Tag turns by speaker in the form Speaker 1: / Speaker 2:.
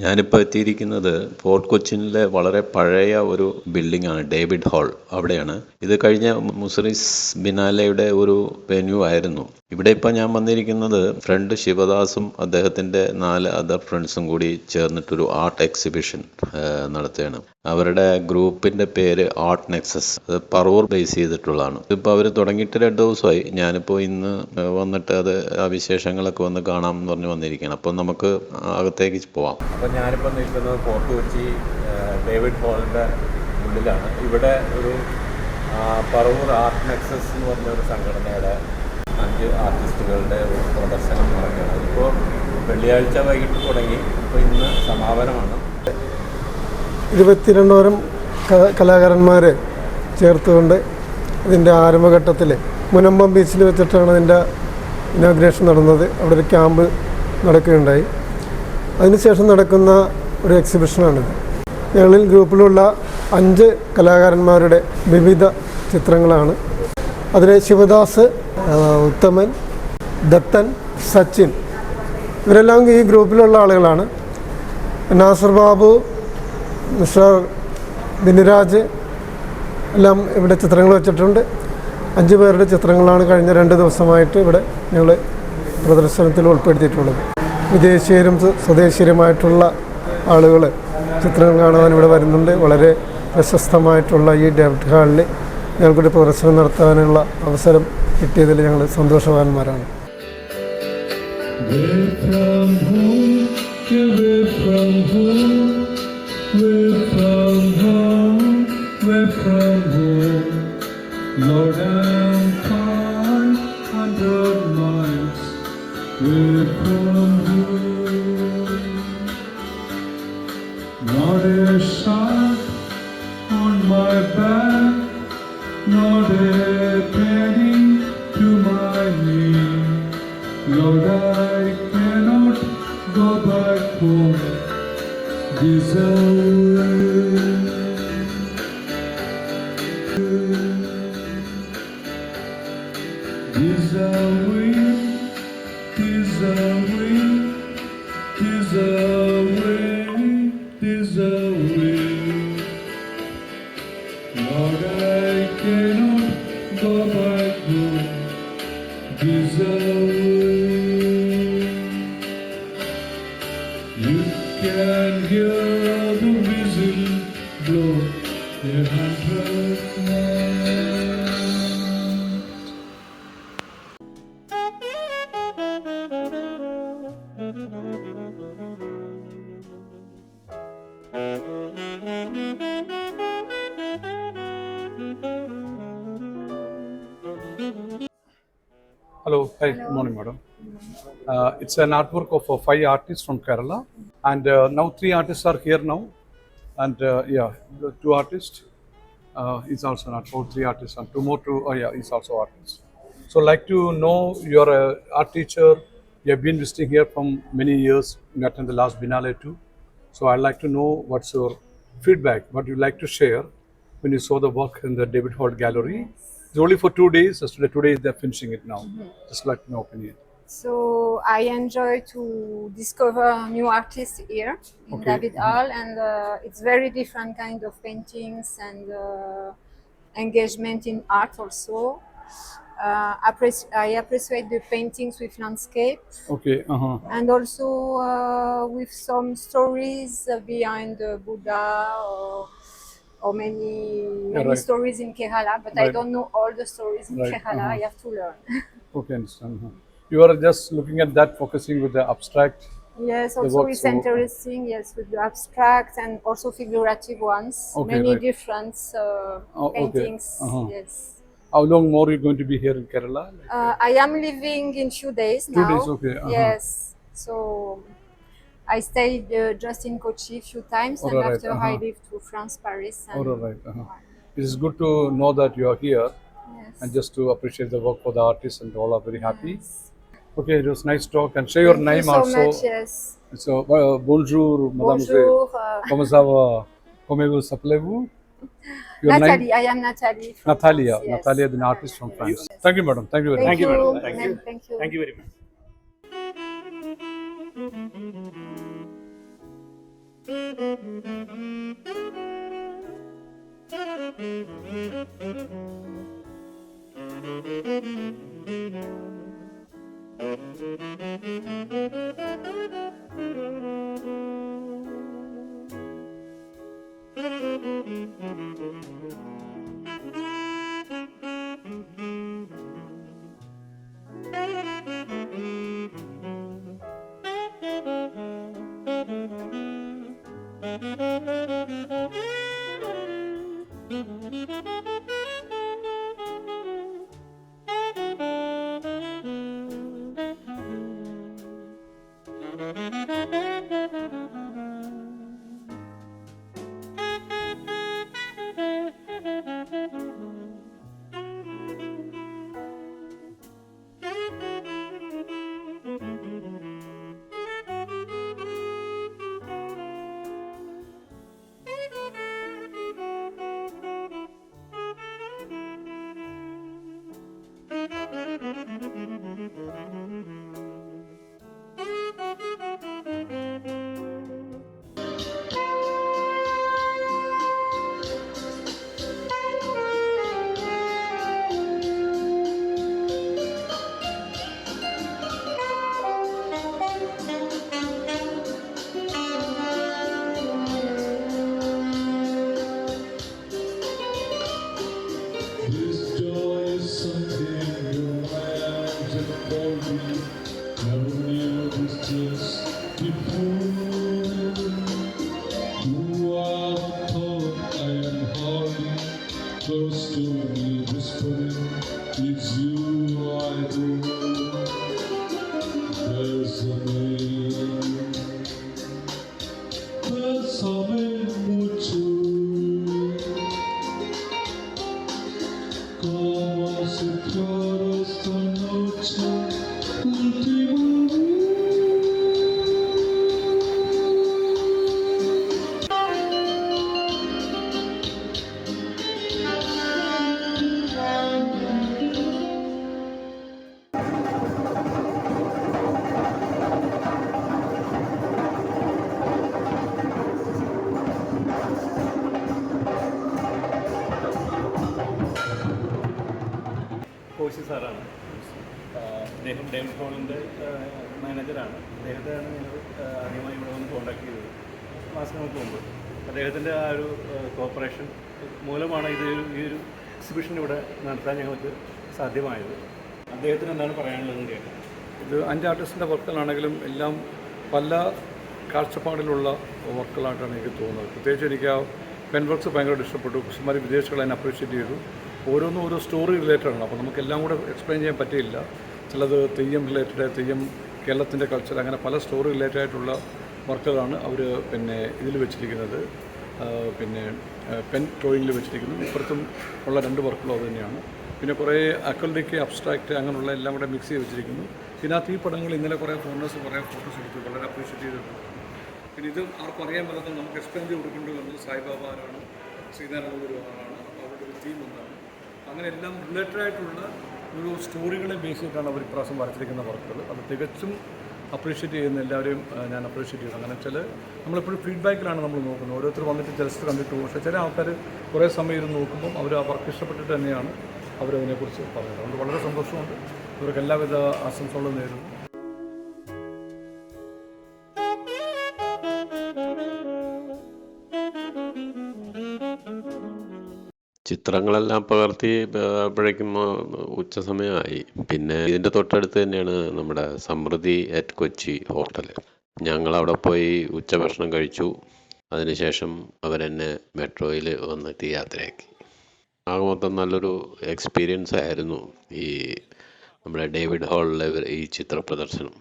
Speaker 1: ഞാനിപ്പോൾ എത്തിയിരിക്കുന്നത് ഫോർട്ട് കൊച്ചിനിലെ വളരെ പഴയ ഒരു ബിൽഡിംഗാണ്, ഡേവിഡ് ഹാൾ. അവിടെയാണ്. ഇത് കഴിഞ്ഞ മുസറിസ് ബിനാലെയുടെ ഒരു വെന്യൂ ആയിരുന്നു. ഇവിടെ ഇപ്പോൾ ഞാൻ വന്നിരിക്കുന്നത് ഫ്രണ്ട് ശിവദാസും അദ്ദേഹത്തിൻ്റെ 4 അതർ ഫ്രണ്ട്സും കൂടി ചേർന്നിട്ടൊരു ആർട്ട് എക്സിബിഷൻ നടത്തുകയാണ്. അവരുടെ ഗ്രൂപ്പിൻ്റെ പേര് ആർട്ട് നെക്സസ്. അത് പറവൂർ ബേസ് ചെയ്തിട്ടുള്ളതാണ്. ഇതിപ്പോൾ അവർ തുടങ്ങിയിട്ട് 2 ദിവസമായി. ഞാനിപ്പോൾ ഇന്ന് വന്നിട്ട് അത് ആ വിശേഷങ്ങളൊക്കെ വന്ന് കാണാം എന്ന് പറഞ്ഞ് വന്നിരിക്കുകയാണ്. അപ്പോൾ നമുക്ക് അകത്തേക്ക് പോവാം. അപ്പോൾ ഞാനിപ്പോൾ നിൽക്കുന്നത് ഫോർട്ട് കൊച്ചി ഡേവിഡ് ഹാളിൻ്റെ ഉള്ളിലാണ്. ഇവിടെ ഒരു പറവൂർ ആർട്ട് നെക്സസ് എന്ന് പറഞ്ഞൊരു സംഘടനയുടെ 5 ആർട്ടിസ്റ്റുകളുടെ ഒരു പ്രദർശനം നടക്കുകയാണ്. അതിപ്പോൾ വെള്ളിയാഴ്ച വൈകിട്ട് തുടങ്ങി. ഇപ്പോൾ ഇന്ന് സമാപനമാണ്.
Speaker 2: 22ഓരം കലാകാരന്മാരെ ചേർത്തുകൊണ്ട് ഇതിൻ്റെ ആരംഭഘട്ടത്തിൽ മുനമ്പം ബീച്ചിൽ വെച്ചിട്ടാണ് ഇതിൻ്റെ ഇനോഗ്രേഷൻ നടന്നത്. അവിടെ ഒരു ക്യാമ്പ് നടക്കുകയുണ്ടായി. അതിനുശേഷം നടക്കുന്ന ഒരു എക്സിബിഷനാണിത്. ഞങ്ങളിൽ ഗ്രൂപ്പിലുള്ള 5 കലാകാരന്മാരുടെ വിവിധ ചിത്രങ്ങളാണ്. അതിൽ ശിവദാസ്, ഉത്തമൻ, ദത്തൻ, സച്ചിൻ ഇവരെല്ലാം ഈ ഗ്രൂപ്പിലുള്ള ആളുകളാണ്. നാസർ ബാബു, മിസ്റ്റർ ബിനിരാജ് എല്ലാം ഇവിടെ ചിത്രങ്ങൾ വെച്ചിട്ടുണ്ട്. 5 പേരുടെ ചിത്രങ്ങളാണ് കഴിഞ്ഞ 2 ദിവസമായിട്ട് ഇവിടെ ഞങ്ങൾ പ്രദർശനത്തിൽ ഉൾപ്പെടുത്തിയിട്ടുള്ളത്. വിദേശീയരും സ്വദേശീയരുമായിട്ടുള്ള ആളുകൾ ചിത്രങ്ങൾ കാണുവാൻ ഇവിടെ വരുന്നുണ്ട്. വളരെ പ്രശസ്തമായിട്ടുള്ള ഈ ഡേവിഡ് ഹാളിൽ ഞങ്ങൾക്കൊരു പ്രദർശനം നടത്താനുള്ള അവസരം കിട്ടിയതിൽ ഞങ്ങൾ സന്തോഷവാന്മാരാണ്.
Speaker 3: Not a shot on my back, not a penny to my knee. Lord, I cannot go back home this away. This away, this away, this away. This away, Lord, I cannot go back home. This away, you can hear the whistle blow 100 miles.
Speaker 4: Hello, hi, good morning, madam. It's an artwork of 5 artists from Kerala, and now 3 artists are here now, and the 2 artists is also an artist. 3 artists and 2 more. He's also artist. So, I'd like to know, you're an art teacher. You have been visiting here from many years. You attended the last Biennale too. So, I'd like to know what's your feedback, what you'd like to share when you saw the work in the David Hall Gallery. It's only for 2 days. Just today they're finishing it now. Just like my opinion.
Speaker 5: So I enjoy to discover new artists here in David Hall, and it's very different kind of paintings and engagement in art also. I appreciate the paintings with landscape.
Speaker 4: Okay.
Speaker 5: And also with some stories behind the Buddha or many
Speaker 4: right.
Speaker 5: stories in Kerala, but I
Speaker 4: Right.
Speaker 5: don't know all the stories in
Speaker 4: Right.
Speaker 5: Kerala. I have to learn.
Speaker 4: Okay, understand. You are just looking at that, focusing with the abstract.
Speaker 5: Yes, also
Speaker 4: works
Speaker 5: it's
Speaker 4: so-
Speaker 5: interesting, yes, with the abstract and also figurative ones.
Speaker 4: Okay,
Speaker 5: Many
Speaker 4: right.
Speaker 5: different
Speaker 4: okay.
Speaker 5: paintings,
Speaker 4: Yes.
Speaker 5: yes.
Speaker 4: How long more are you going to be here in Kerala?
Speaker 5: I am living in few days
Speaker 4: 2
Speaker 5: now.
Speaker 4: days, okay.
Speaker 5: Yes, so I stayed just in Kochi a few times, and
Speaker 4: Alright,
Speaker 5: after I lived to France, Paris. And
Speaker 4: All right. It is good to know that you are here,
Speaker 5: yes.
Speaker 4: and just to appreciate the work for the artists, and all are very happy. Okay, it was nice talk, and share your
Speaker 5: Thank
Speaker 4: name
Speaker 5: you so
Speaker 4: also.
Speaker 5: much, yes.
Speaker 4: So, bonjour, madame.
Speaker 5: Bonjour,
Speaker 4: Comment ça va? Comment vous appelez-vous? Your
Speaker 5: Natalie.
Speaker 4: name?
Speaker 5: I am Natalie. From
Speaker 4: Natalia.
Speaker 5: France, yes.
Speaker 4: Natalia, the artist from France. Thank you, madam. Thank you very much.
Speaker 5: Thank you,
Speaker 6: madam.
Speaker 5: madam.
Speaker 6: Thank you.
Speaker 5: Thank you.
Speaker 6: Thank you very much.
Speaker 3: This joy is something in my arms and hold me. Never knew this just before. You are the thought I am holding close to me, whispering, it's you I do. Bésame mucho. Como si fuera esta noche última.
Speaker 6: Koshy സാറാണ്. അദ്ദേഹം David ഹോളിൻ്റെ മാനേജറാണ്. അദ്ദേഹത്തെയാണ് ഞങ്ങൾ ആദ്യമായി ഇവിടെ വന്ന് contact ചെയ്തത് മാസങ്ങൾക്ക് മുമ്പ്. അദ്ദേഹത്തിൻ്റെ ആ ഒരു കോപ്പറേഷൻ മൂലമാണ് ഈ ഒരു എക്സിബിഷൻ ഇവിടെ നടത്താൻ ഞങ്ങൾക്ക് സാധ്യമായത്. അദ്ദേഹത്തിന് എന്താണ് പറയാനുള്ളതെന്ന് കേൾക്കാം.
Speaker 4: ഇത് 5 ആർട്ടിസ്റ്റിൻ്റെ വർക്കുകളാണെങ്കിലും എല്ലാം പല കാഴ്ചപ്പാടിലുള്ള വർക്കുകളായിട്ടാണ് എനിക്ക് തോന്നുന്നത്. പ്രത്യേകിച്ച് എനിക്ക് ആ പെൻ വർക്ക്സ് ഭയങ്കരമായിട്ട് ഇഷ്ടപ്പെട്ടു. കുസുമാർ വിദേശികൾ അതിനെ അപ്രീഷിയേറ്റ് ചെയ്തു. ഓരോന്നും ഓരോ സ്റ്റോറി റിലേറ്റഡ് ആണ്. അപ്പോൾ നമുക്കെല്ലാം കൂടെ എക്സ്പ്ലെയിൻ ചെയ്യാൻ പറ്റിയില്ല. ചിലത് തെയ്യം റിലേറ്റഡ്, തെയ്യം കേരളത്തിൻ്റെ കൾച്ചർ, അങ്ങനെ പല സ്റ്റോറി റിലേറ്റഡ് ആയിട്ടുള്ള വർക്കുകളാണ് അവർ ഇതിൽ വെച്ചിരിക്കുന്നത്. പെൻ ഡ്രോയിങ്ങിൽ വെച്ചിരിക്കുന്നു. ഇപ്പുറത്തും ഉള്ള 2 വർക്കുകളും അത് തന്നെയാണ്. പിന്നെ കുറേ അക്രലിക്, അബ്സ്ട്രാക്റ്റ് അങ്ങനെയുള്ള എല്ലാം കൂടെ മിക്സ് ചെയ്ത് വെച്ചിരിക്കുന്നു. ഇതിനകത്ത് ഈ പടങ്ങൾ ഇന്നലെ കുറേ ഫോറിനേഴ്സ് കുറേ ഫോട്ടോസ് എടുത്തു, വളരെ അപ്രീഷിയേറ്റ് ചെയ്തിട്ടുണ്ട്. പിന്നെ ഇത് ആർക്കും അറിയാൻ പറ്റാത്ത നമുക്ക് എക്സ്പ്ലെയിൻ ചെയ്ത് കൊടുക്കേണ്ടി വന്നത് സായിബാബ ആരാണ്, ശ്രീനാരായണ ഗുരു ആരാണ്, അവരുടെ ഒരു തീം എന്താണ്, അങ്ങനെ എല്ലാം റിലേറ്റഡ് ആയിട്ടുള്ള ഒരു സ്റ്റോറികളെ ബേസ് ചെയ്തിട്ടാണ് അവർ ഇപ്രാവശ്യം വരച്ചിരിക്കുന്ന വർക്കുകൾ. അത് തികച്ചും അപ്രീഷിയേറ്റ് ചെയ്യുന്ന എല്ലാവരെയും ഞാൻ അപ്രീഷിയേറ്റ് ചെയ്യുന്നു. അങ്ങനെ വെച്ചാൽ നമ്മളെപ്പോഴും ഫീഡ്ബാക്കിലാണ് നമ്മൾ നോക്കുന്നത്. ഓരോരുത്തർ വന്നിട്ട് ജസ്റ്റ് കണ്ടിട്ട് പോകും. പക്ഷേ ചില ആൾക്കാർ കുറേ സമയം ഇരുന്ന് നോക്കുമ്പം അവർ ആ വർക്ക് ഇഷ്ടപ്പെട്ടിട്ട് തന്നെയാണ് അവരതിനെക്കുറിച്ച് പറയുന്നത്. അതുകൊണ്ട് വളരെ സന്തോഷമുണ്ട്. ഇവർക്ക് എല്ലാവിധ ആശംസകളും നേരുന്നു.
Speaker 1: ചിത്രങ്ങളെല്ലാം പകർത്തി അപ്പോഴേക്കും ഉച്ച സമയമായി. പിന്നെ ഇതിൻ്റെ തൊട്ടടുത്ത് തന്നെയാണ് നമ്മുടെ സമൃദ്ധി അറ്റ് കൊച്ചി ഹോട്ടൽ. ഞങ്ങളവിടെ പോയി ഉച്ചഭക്ഷണം കഴിച്ചു. അതിനുശേഷം അവരെന്നെ മെട്രോയിൽ വന്നിട്ട് യാത്രയാക്കി. ആകെ മൊത്തം നല്ലൊരു എക്സ്പീരിയൻസ് ആയിരുന്നു ഈ നമ്മുടെ ഡേവിഡ് ഹാളിലെ ഈ ചിത്ര പ്രദർശനം.